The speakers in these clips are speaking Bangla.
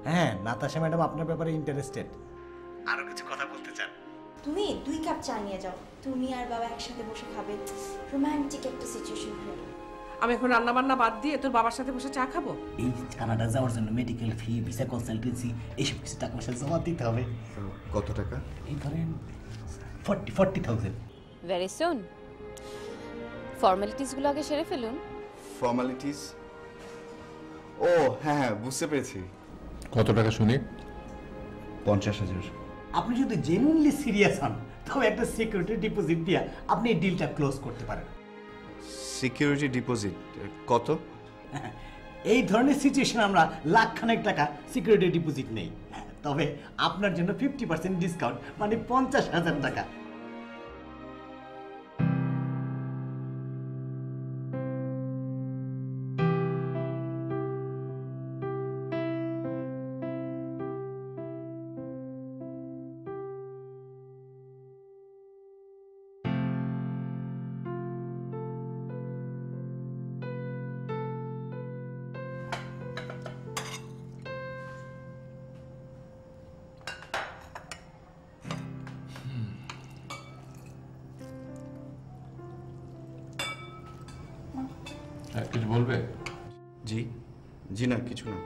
হ্যাঁ, নাতাশা ম্যাডাম আপনার ব্যাপারে ইন্টারেস্টেড, আরো কিছু কথা বলতে চান। তুমি 2 কাপ চা নিয়ে যাও, তুমি আর বাবা একসাথে বসে খাবে, রোমান্টিক একটা সিচুয়েশন হবে। আমি এখন রান্না বান্না বাদ দিয়ে তোর বাবার সাথে বসে চা খাবো? এই কানাডা যাওয়ার জন্য মেডিকেল ফি, ভিসা কনসালটেন্সি, এইসব কিছু টাকা পয়সা জমা দিতে হবে। কত টাকা? এই ধরেন 40,000। Very soon. ফর্মালিটিসগুলো আগে সেরে ফেলুন। ফর্মালিটিস? ও হ্যাঁ হ্যাঁ, বুঝতে পেরেছি। কত টাকা শুনি? 50,000। আপনি যদি জেনুইনলি সিরিয়াস হন তবে একটা সিকিউরিটি ডিপোজিট দিয়ে আপনি এই ডিলটা ক্লোজ করতে পারেন। সিকিউরিটি ডিপোজিট কত? এই ধরনের সিচুয়েশন আমরা লাখখানেক টাকা সিকিউরিটি ডিপোজিট নেই, তবে আপনার জন্য 50% ডিসকাউন্ট, মানে 50,000 টাকা। কিছু বলবে? জি জি না, কিছু না।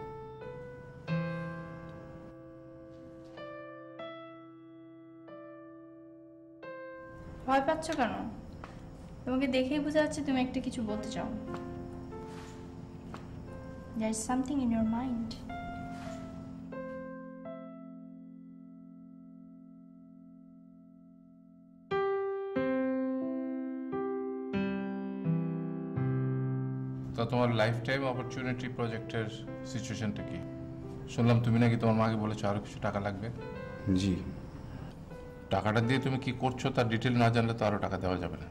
ভয় পাচ্ছ কেন? তোমাকে দেখেই বোঝা যাচ্ছে তুমি একটা কিছু বলতে চাও। There is something in your mind. তা তোমার লাইফ টাইম অপরচুনিটি প্রজেক্টের সিচুয়েশনটা কি? শুনলাম তুমি নাকি তোমার মাকে বলেছো আরো কিছু টাকা লাগবে। জি। টাকাটা দিয়ে তুমি কি করছো তার ডিটেল না জানলে তো আরো টাকা দেওয়া যাবে না।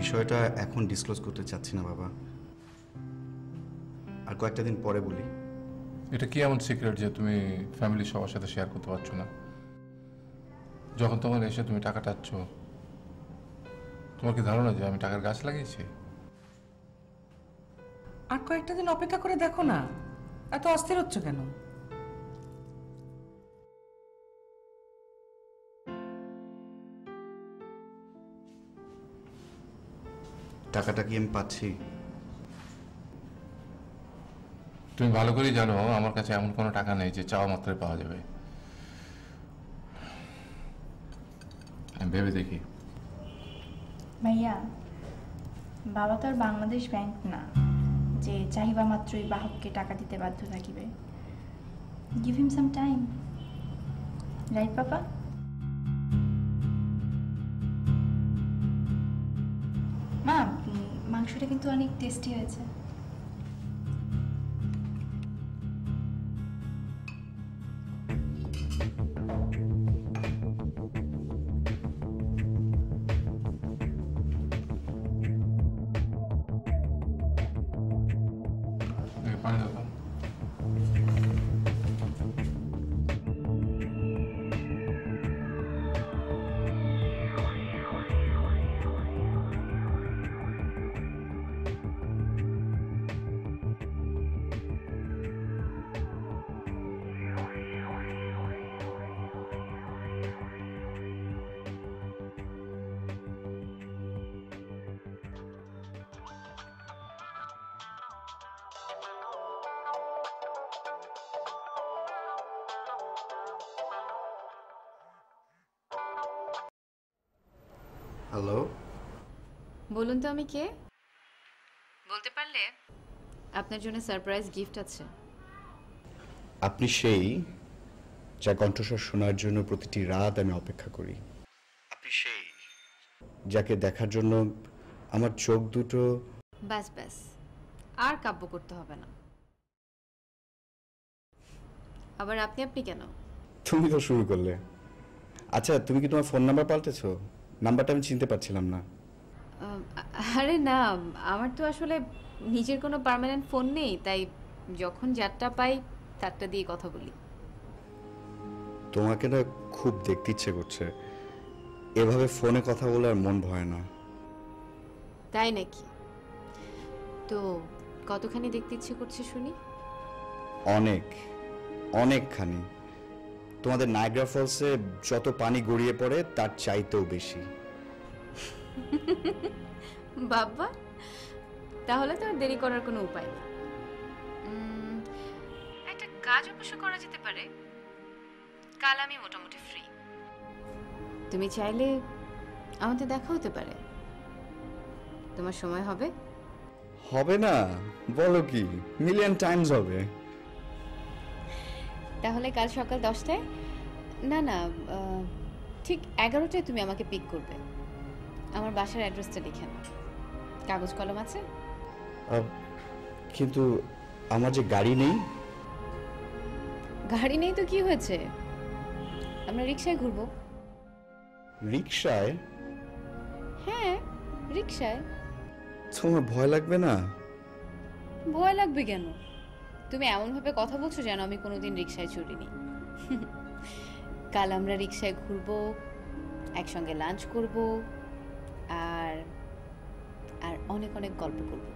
বিষয়টা এখন ডিসক্লোজ করতে চাচ্ছি না বাবা, আর কয়েকটা দিন পরে বলি। এটা কি এমন সিক্রেট যে তুমি ফ্যামিলির সবার সাথে শেয়ার করতে পারছো না? যখন তোমার এসে তুমি টাকা চাচ্ছ, তোমার কি ধারণা যে আমি টাকার গাছ লাগিয়েছি? আর কয়েকটা দিন অপেক্ষা করে দেখো না, এত অস্থির হচ্ছ কেন? টাকাটা কি আমি পাচ্ছি? তুমি ভালো করেই জানো আমার কাছে এমন কোনো টাকা নেই যে চাওয়া মাত্রই পাওয়া যাবে। আমি ভেবে দেখি। ভাইয়া, বাবা তো আর বাংলাদেশ ব্যাংক না যে চাহিবা মাত্রই বাহককে টাকা দিতে বাধ্য থাকিবে। Give him some time, right papa? মা, মাংসটা কিন্তু অনেক টেস্টি হয়েছে। পানি দাও। হ্যালো, বলুন তো আমি কে? বলতে পারলে আপনার জন্য সারপ্রাইজ গিফট আছে। আপনি সেই যা কণ্ঠস্বর শোনার জন্য প্রতিটি রাত আমি অপেক্ষা করি। আপনি সেই যাকে দেখার জন্য আমার চোখ দুটো। ব্যাস ব্যাস, আর কাব্য করতে হবে না। আবার আপনি আপনি কেন? তুমি তো শুরু করলে। আচ্ছা, তুমি কি তোমার ফোন নাম্বার পাল্টেছো? নাম্বারটা আমি চিনতে পারছিলাম না। আরে না, আমার তো আসলে নিজের কোনো পার্মানেন্ট ফোন নেই, তাই যখন যারটা পাই তারটা দিয়ে কথা বলি। তোমাকে না খুব দেখতে ইচ্ছে করছে, এভাবে ফোনে কথা বলে আর মন ভয় না। তাই নাকি? তো কতখানি দেখতে ইচ্ছে করছে শুনি? অনেক, অনেকখানি। তোমাদের নায়াগ্রা ফলসে যত পানি গড়িয়ে পড়ে তার চাইতেও বেশি। বাবা, তাহলে তো আর দেরি করার কোনো উপায় নেই। একটা কাজ অবশ্য করা যেতে পারে। কাল আমি মোটামুটি ফ্রি। তুমি চাইলে আমাদের দেখা হতে পারে। তোমার সময় হবে? হবে না? বলো কি, মিলিয়ন টাইমস হবে। তাহলে কাল সকাল 10টায়, না না ঠিক 11টায় তুমি আমাকে পিক করবে। আমার বাসার অ্যাড্রেসটা লিখে নাও। কাগজ কলম আছে? কিন্তু আমার যে গাড়ি নেই। গাড়ি নেই তো কি হয়েছে, আমরা রিকশায় ঘুরবো। রিকশায়? হ্যাঁ, রিকশায়। তোমার ভয় লাগবে না? ভয় লাগবে কেন? তুমি এমনভাবে কথা বলছো যেন আমি কোনোদিন রিকশায় চড়িনি। কাল আমরা রিকশায় ঘুরবো, একসঙ্গে লাঞ্চ করব, আর আর অনেক অনেক গল্প করব।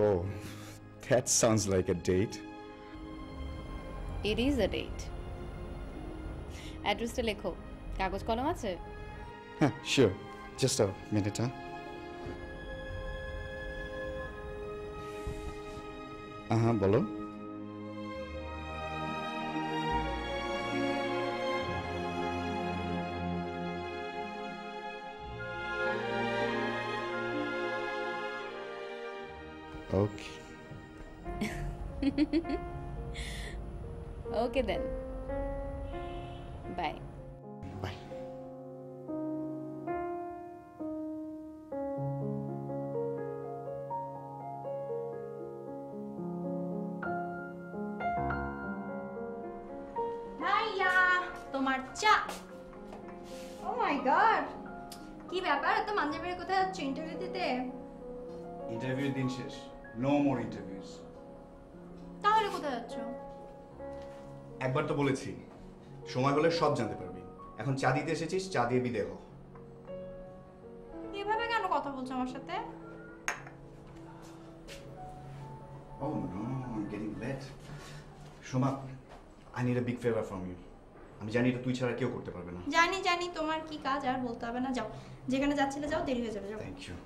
Oh, that sounds like a date. It is a date. অ্যাড্রেসটা লেখো। কাগজ কলম আছে? হ্যাঁ, sure. Just a minute, huh? বলো। Okay. Okay then. Bye. Bye. ভাইয়া তোমার চা। ও মাই গড, কি ব্যাপার? এত মাঝে বেড়ে কোথায় যাচ্ছ? ইন্টারভিউ দিতে? ইন্টারভিউর দিন শেষ। No more interviews. তাহলে কোথায় যাচ্ছ? একবার তো বলেছি, সময় হলে সব জানতে পারবি। এখন চা দিতে এসেছিস, চা দিয়ে বিদে হ। এভাবে কেন কথা বলছো আমার সাথে? Oh no, I'm getting late. Soma, I need a big favor from you. আমি জানি এটা তুই ছাড়া কেউ করতে পারবে না। জানি জানি, তোমার কি কাজ আর বলতে হবে না, যাও যেখানে যাচ্ছিলে যাও, দেরি হয়ে যাবে, যাও। Thank you.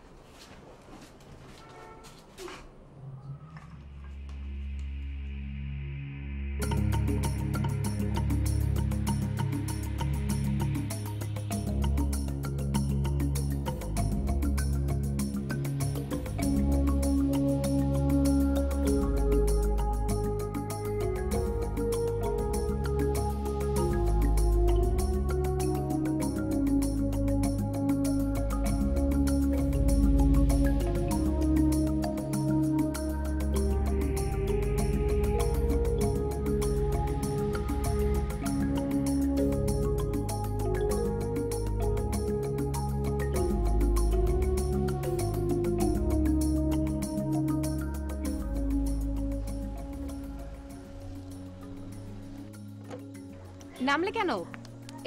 নামলে কেন?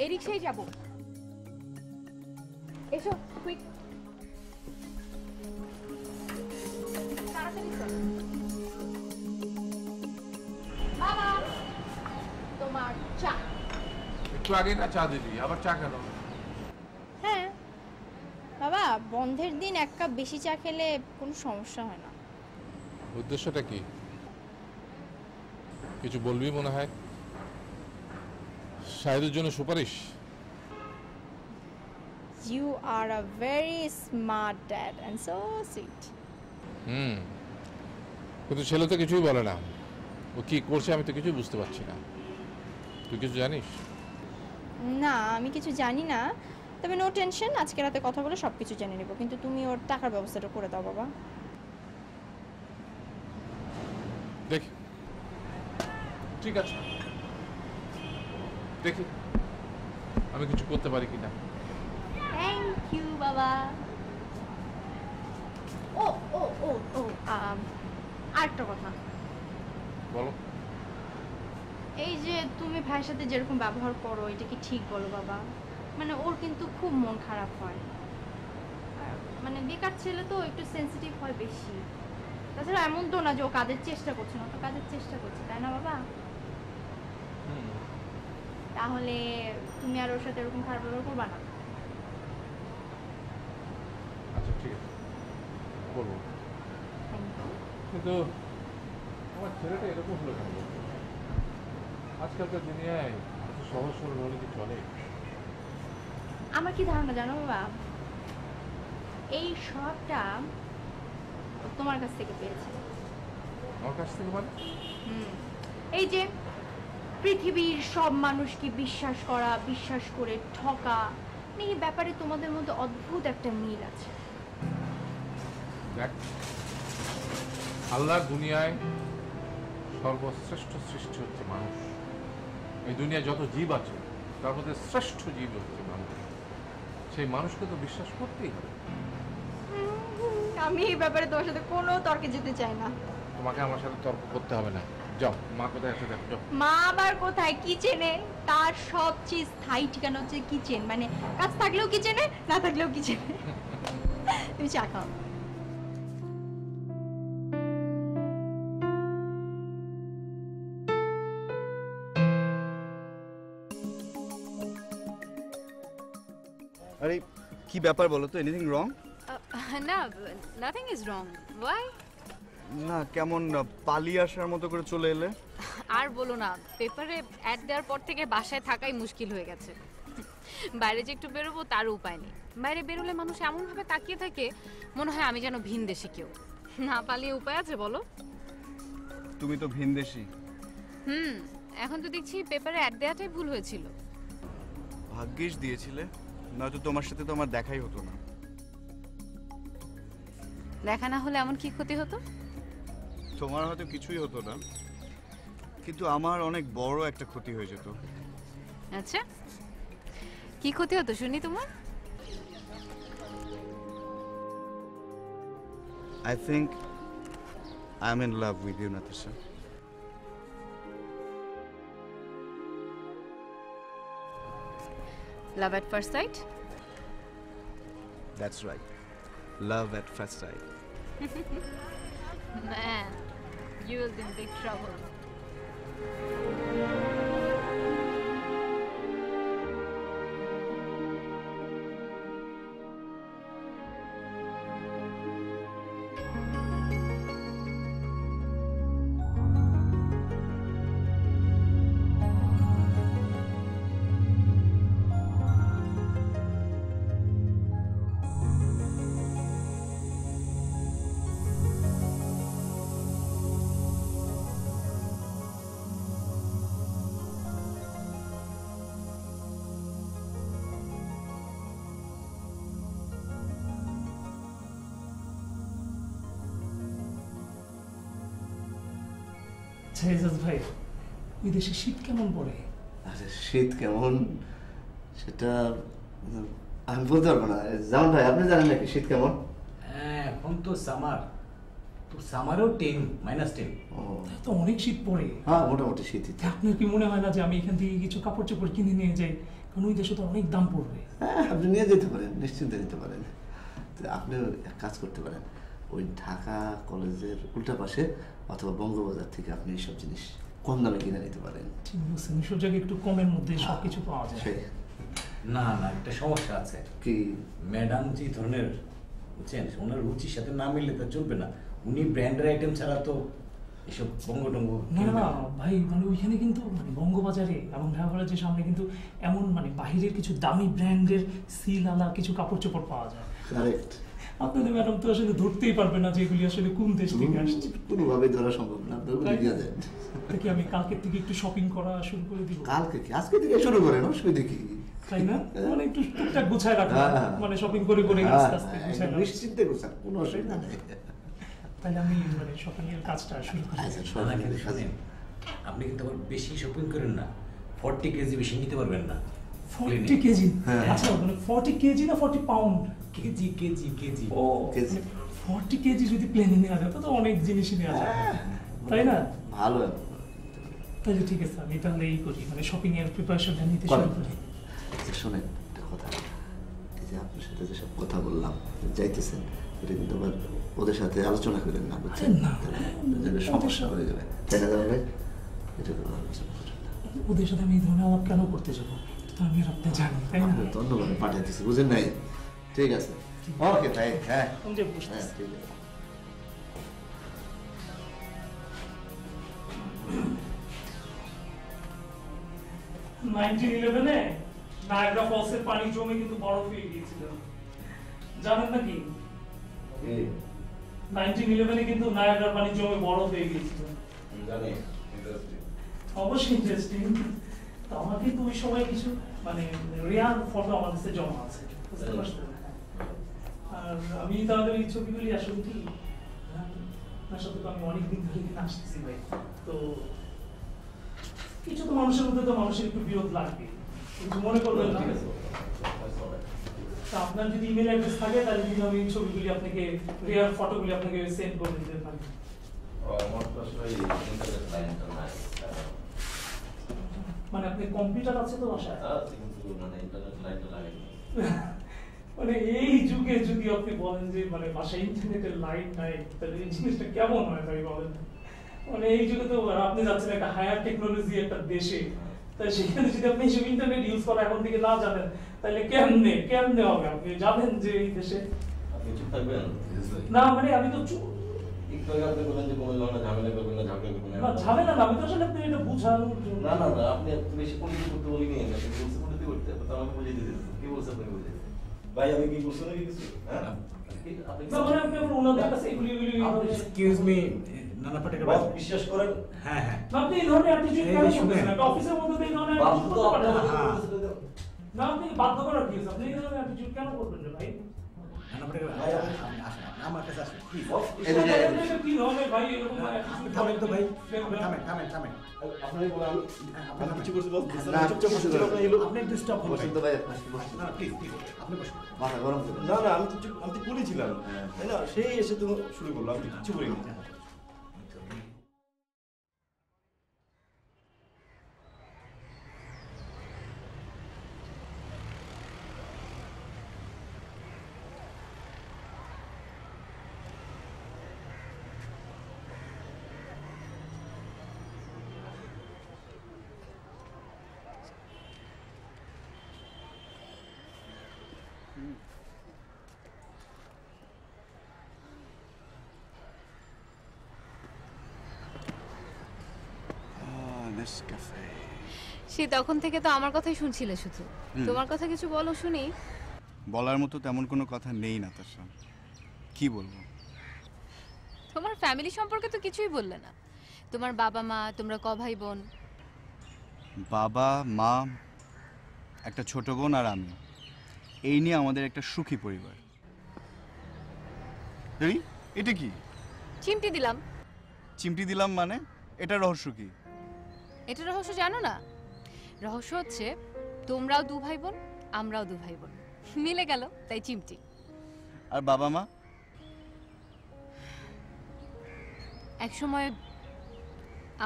এই রিকশায় যাব। এসো কুইক। তাড়াতাড়ি চল। বাবা, তোমার চা। একটু আগে না চা দিলি, আবার চা কেন? হ্যাঁ বাবা, বন্ধের দিন এক কাপ বেশি চা খেলে কোনো সমস্যা হয় না। উদ্দেশ্যটা কি? কিছু বলবি মনে হয়? শাহিদের জন্য সুপারিশ? You are a very smart dad and so sweet. কিন্তু ছেলে তো কিছুই বলে না। ও কি করছে আমি তো কিছু বুঝতে পারছি না। তুই কিছু জানিস? না, আমি কিছু জানি না, তবে নো টেনশন, আজকে রাতে কথা বলে সব কিছু জেনে নেব। কিন্তু তুমি ওর টাকার ব্যবস্থাটা করে দাও বাবা। দেখি, ঠিক আছে, দেখি আমি কিছু করতে পারি কিনা। থ্যাংক ইউ বাবা। ও ও ও ও আরেকটা কথা। বলো। এই যে তুমি ভাইয়ের সাথে যেরকম ব্যবহার করো, এটা কি ঠিক বলো বাবা? মানে ওর কিন্তু খুব মন খারাপ হয়, আর মানে বেকার ছেলে তো একটু সেন্সিটিভ হয় বেশি। তাছাড়া এমন তো না যে ও কাজের চেষ্টা করছে না, তো কাজের চেষ্টা করছে, তাই না বাবা? তাহলে তুমি আর ওর সাথে এরকম খারাপ ব্যবহার করবা না। আচ্ছা ঠিক আছে, করবো। কিন্তু আমার ছেলেটা এরকম হলো কেন? আজকালকার দুনিয়ায় এত সহজ সরল হলে কি চলে? আমার কি ধারণা জানো বাবা, এই সবটা তোমার কাছ থেকে পেয়েছে। আমার কাছ থেকে মানে? এই যে পৃথিবীর সব মানুষকে বিশ্বাস করা, বিশ্বাস করে ঠকা, এই ব্যাপারে তোমাদের মধ্যে অদ্ভুত একটা মিল আছে। দেখ, আল্লাহর দুনিয়ায় সর্বশ্রেষ্ঠ সৃষ্টি হচ্ছে মানুষ। এই দুনিয়ায় যত জীব আছে তার মধ্যে শ্রেষ্ঠ জীব হচ্ছে মানুষ। সেই মানুষকে তো বিশ্বাস করতেই হবে। আমি এই ব্যাপারে তোমার সাথে কোনো তর্কে যেতে চাই না। তোমাকে আমার সাথে তর্ক করতে হবে না। যাও, মা কোথায় আছে দেখো। যাও। মা আবার কোথায়? কিচেনে। তার সবচেয়ে স্থায়ী ঠিকানা হচ্ছে কিচেন, মানে কাজ থাকলেও কিচেনে, না থাকলেও কিচেনে। তুমি চা খাও। আরে কি ব্যাপার বলো তো, এনিথিং রং? না, নাথিং ইজ রং। ওয়াই? না, কেমন পালিয়ে আসার মতো করে চলে এলে? আর বলো না, পেপারে অ্যাড দেওয়ার পর থেকে বাসায় থাকাই মুশকিল হয়ে গেছে। বাইরে যে একটু বেরোবো তার উপায় নেই। বাইরে বেরোলে মানুষ এমনভাবে তাকিয়ে থাকে মনে হয় আমি যেন ভিনদেশি কেউ। না পালিয়ে উপায় আছে বলো? তুমি তো ভিনদেশী। এখন তো দেখছি পেপারে অ্যাড দেওয়াটাই ভুল হয়েছিল। ভাগ্যিস দিয়েছিলে, নয়তো তোমার সাথে তো আমার দেখাই হতো না। দেখা না হলে এমন কি ক্ষতি হতো? তোমার হয়তো কিছুই হতো না, কিন্তু আমার অনেক বড় একটা ক্ষতি হয়ে যেত। আচ্ছা, কি ক্ষতি হতো শুনি তোমার? I think I'm in love with you, Natasha. Love at first sight? That's right. Love at first sight. Man, you will be in big trouble. Ejaz ভাই, ওই দেশে শীত কেমন পড়ে? আরে শীত কেমন সেটা আমি বলতে পারবো না। জামান ভাই, আপনি জানেন নাকি শীত কেমন? হ্যাঁ, এখন তো সামার, তো সামারেও 10 -10। তো অনেক শীত পড়ে। হ্যাঁ, মোটামুটি শীতই। আপনার কি মনে হয় না যে আমি এখান থেকে কিছু কাপড় চোপড় কিনে নিয়ে যাই? কারণ ওই দেশে তো অনেক দাম পড়বে। হ্যাঁ, আপনি নিয়ে যেতে পারেন, নিশ্চিন্তে নিতে পারেন। তো আপনি এক কাজ করতে পারেন, ওই ঢাকা কলেজের উল্টা পাশে অথবা বঙ্গবাজার থেকে আপনি এইসব জিনিস কম দামে কিনে নিতে পারেন। ঠিক বলছেন, এইসব জায়গায় একটু কমের মধ্যে সবকিছু পাওয়া যায়। না না, একটা সমস্যা আছে। কি? ম্যাডাম যে ধরনের, বুঝছেন, ওনার রুচির সাথে না মিললে তো চলবে না। উনি ব্র্যান্ডের আইটেম ছাড়া তো এসব বঙ্গটঙ্গ না না ভাই, মানে ওইখানে কিন্তু মানে বঙ্গবাজারে এবং ঢাকা কলেজের সামনে কিন্তু এমন মানে বাহিরের কিছু দামি ব্র্যান্ডের সিল আলা কিছু কাপড় চোপড় পাওয়া যায়। কারেক্ট। আপনাদের ম্যাডাম তো আসলে ধরতেই পারবে না যে এগুলি আসলে কোন দেশ থেকে আসছে। কোনোভাবেই ধরা সম্ভব না। দেখি আমি কালকের থেকে একটু শপিং করা শুরু করে দিব। কালকে কি? আজকে থেকে শুরু করেন, অসুবিধা কি? তাই না? মানে একটু টুকটাক গুছায় রাখা, মানে শপিং করে করে আস্তে আস্তে গুছায় রাখা। নিশ্চিন্তে গুছান, কোনো অসুবিধা নেই। তাহলে আমি মানে শপিং এর কাজটা শুরু করি। শোনেন, আপনি কিন্তু আবার বেশি শপিং করেন না। 40 কেজি বেশি নিতে পারবেন না। 40 কেজি? আচ্ছা, মানে 40 কেজি না 40 পাউন্ড? KG KG KG. ও কেজি। 40 কেজি যদি প্লেনে নেওয়া যায় তো অনেক জিনিসই নেওয়া যায়, তাই না? ভালো। তাহলে ঠিক আছে, আমি তাহলে এই করি, মানে শপিং এর প্রিপারেশনটা নিতে শুরু করি। শোনেন একটা কথা, এই যে আপনার সাথে যেসব কথা বললাম, যাইতেছেন, এটা কিন্তু আবার ওদের সাথে আলোচনা করেন না, বুঝছেন? না। তাহলে সমস্যা হয়ে যাবে, তাই না জামাই ভাই? এটা কোনো আলোচনা করেন না। ওদের সাথে আমি এই ধরনের আলাপ কেন করতে যাবো? তো আমি আর আপনি জানি, তাই না? ধন্যবাদ পাঠিয়ে দিচ্ছি, বুঝেন নাই? ঠিক আছে, ওকে তাই, হ্যাঁ আমি যে বুঝতে হ্যাঁ ঠিক আছে। নায়াগ্রা ফলসের পানি জমে কিন্তু বরফ হয়ে গিয়েছিল, জানেন নাকি? 1911 কিন্তু নায়াগ্রার পানি জমে বরফ হয়ে গিয়েছিল। জানি, অবশ্যই ইন্টারেস্টিং। তো আমার কিন্তু ওই সময় কিছু মানে রিয়াল ফটো আমার কাছে জমা আছে, বুঝতে পারছেন? আর আমি তাহলে এই ছবিগুলি আসলে কি আপনার সাথে তো আমি অনেকদিন ধরে এখানে আসতেছি ভাই, তো কিছু তো মানুষের মধ্যে তো মানুষের একটু বিরোধ লাগবে, কিছু মনে করবেন না। আপনার যদি ইমেল অ্যাড্রেস থাকে তাহলে কিন্তু আমি ছবিগুলি আপনাকে রিয়াল ফটোগুলি আপনাকে সেন্ড করে দিতে পারি। মানে আপনি কম্পিউটার আছে তো বাসায়? মানে এই যুগে যদি আপনি বলেন যে মানে বাসায় ইন্টারনেটের লাইন নাই, তাহলে এই জিনিসটা কেমন হয় ভাই বলেন? মানে এই যুগে তো আপনি যাচ্ছেন একটা হায়ার টেকনোলজি একটা দেশে, তাই সেখানে যদি আপনি এইসব ইন্টারনেট ইউজ করা এখন থেকে না জানেন তাহলে কেমনে হবে? আপনি জানেন যে এই দেশে না, মানে আমি তো ঝামেলা না, আমি তো আসলে আপনি এটা বুঝানো না আপনি বেশি পরিচিত করতে বলিনি, আপনি বলছেন পরিচিত করতে, তো আমাকে বুঝিয়ে দিতে কি বলছেন আপনি বুঝিয়ে দিতে ভাই, আমি কি বলছেন নাকি কিছু? হ্যাঁ না মানে আপনি আমার ওনাদের কাছে এগুলি এক্সকিউজ মি নানা পাটেকার ভাই, বিশ্বাস করেন? হ্যাঁ আপনি এই ধরনের অ্যাটিটিউড কেন করতেছেন? একটা অফিসের মধ্যে এই ধরনের অ্যাটিটিউড করতে পারেন না? না আপনি বাধ্য করার কি আছে? আপনি এই ধরনের অ্যাটিটিউড কেন করবেন রে ভাই? নানা পাটেকার ভাই, আপনি আসেন, আমার কাছে আসেন প্লিজ। কি ধরনের ভাই এরকম আপনি থামেন তো ভাই, থামেন আপনারই বলেন, আপনি কিছু করতে বলছেন না, চুপচাপ বসে যান, আপনি একটু স্টপ করুন বসেন তো ভাই, আপনি বসেন না প্লিজ আপনি বসুন, মাথা গরম করবেন না আমি তো আমি তো বলেছিলাম, তাই না? সেই এসে তো শুরু করলো, আমি তো কিছু বলিনি। সে তখন থেকে তো আমার কথাই শুনছিলে শুধু, তোমার কথা কিছু বলো শুনি। বলার মতো তেমন কোনো কথা নেই নাতাশা, কি বলবো? তোমার ফ্যামিলি সম্পর্কে তো কিছুই বললে না। তোমার বাবা মা, তোমরা ক ভাই বোন? বাবা মা, একটা ছোট বোন আর আমি, এই নিয়ে আমাদের একটা সুখী পরিবার। এটা কি? চিমটি দিলাম। চিমটি দিলাম মানে? এটা রহস্য কি? এটা রহস্য জানো না? রহস্য হচ্ছে তোমরাও দু ভাই বোন, আমরাও দু ভাই বোন, মিলে গেল তাই চিমটি। আর বাবা মা? একসময়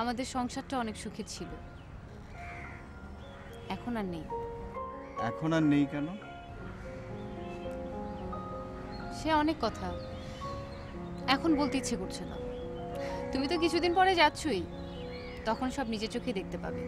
আমাদের সংসারটা অনেক সুখে ছিল, এখন আর নেই। এখন আর নেই কেন? সে অনেক কথা, এখন বলতে ইচ্ছে করছে না। তুমি তো কিছুদিন পরে যাচ্ছই, তখন সব নিজের চোখে দেখতে পাবে।